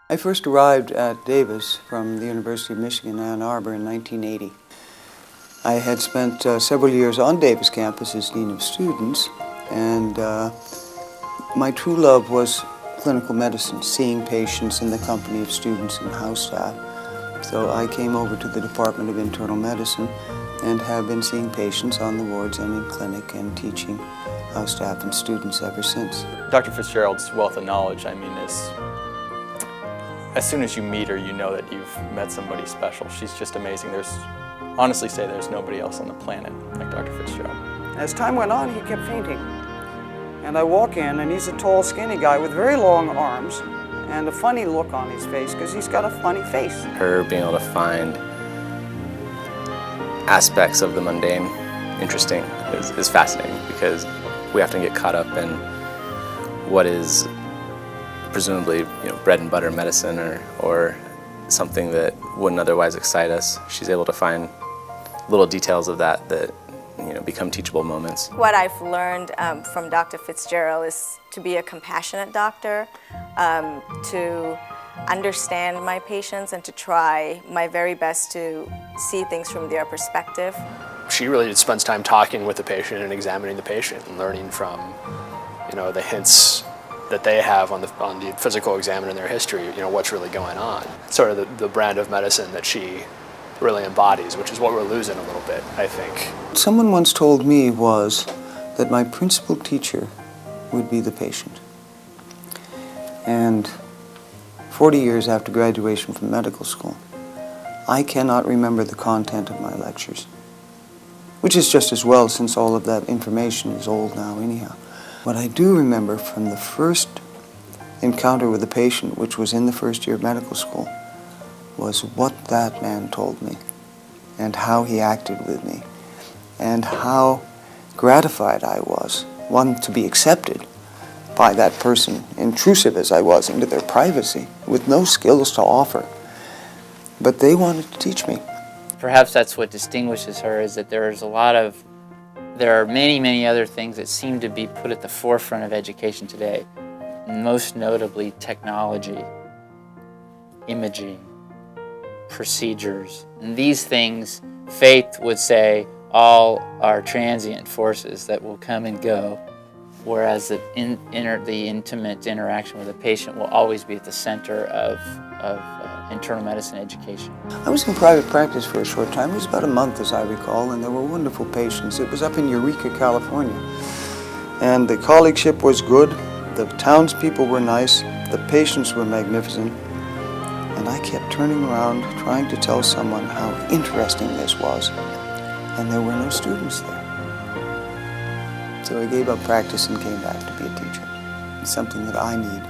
I first arrived at Davis from the University of Michigan, Ann Arbor in 1980. I had spent several years on Davis campus as Dean of Students, and my true love was clinical medicine, seeing patients in the company of students and house staff. So I came over to the Department of Internal Medicine and have been seeing patients on the wards and in clinic and teaching house staff and students ever since. Dr. Fitzgerald's wealth of knowledge, is as soon as you meet her, you know that you've met somebody special. She's just amazing. Honestly say there's nobody else on the planet like Dr. Fitzgerald. As time went on, he kept fainting. And I walk in, and he's a tall, skinny guy with very long arms and a funny look on his face because he's got a funny face. Her being able to find aspects of the mundane interesting is fascinating, because we often get caught up in what is presumably bread and butter medicine or something that wouldn't otherwise excite us. She's able to find little details of that become teachable moments. What I've learned from Dr. Fitzgerald is to be a compassionate doctor, to understand my patients and to try my very best to see things from their perspective. She really spends time talking with the patient and examining the patient and learning from the hints that they have on the physical exam and in their history, what's really going on. Sort of the brand of medicine that she really embodies, which is what we're losing a little bit, I think. Someone once told me was that my principal teacher would be the patient. And 40 years after graduation from medical school, I cannot remember the content of my lectures, which is just as well since all of that information is old now anyhow. What I do remember from the first encounter with the patient, which was in the first year of medical school, was what that man told me and how he acted with me and how gratified I was, one, to be accepted by that person, intrusive as I was into their privacy, with no skills to offer. But they wanted to teach me. Perhaps that's what distinguishes her, is that there are many, many other things that seem to be put at the forefront of education today, most notably technology, imaging, procedures. And these things, faith would say, all are transient forces that will come and go, whereas the intimate interaction with the patient will always be at the center of internal medicine education. I was in private practice for a short time. It was about a month, as I recall, and there were wonderful patients. It was up in Eureka, California. And the colleagueship was good, the townspeople were nice, the patients were magnificent, and I kept turning around trying to tell someone how interesting this was, and there were no students there. So I gave up practice and came back to be a teacher. It's something that I need.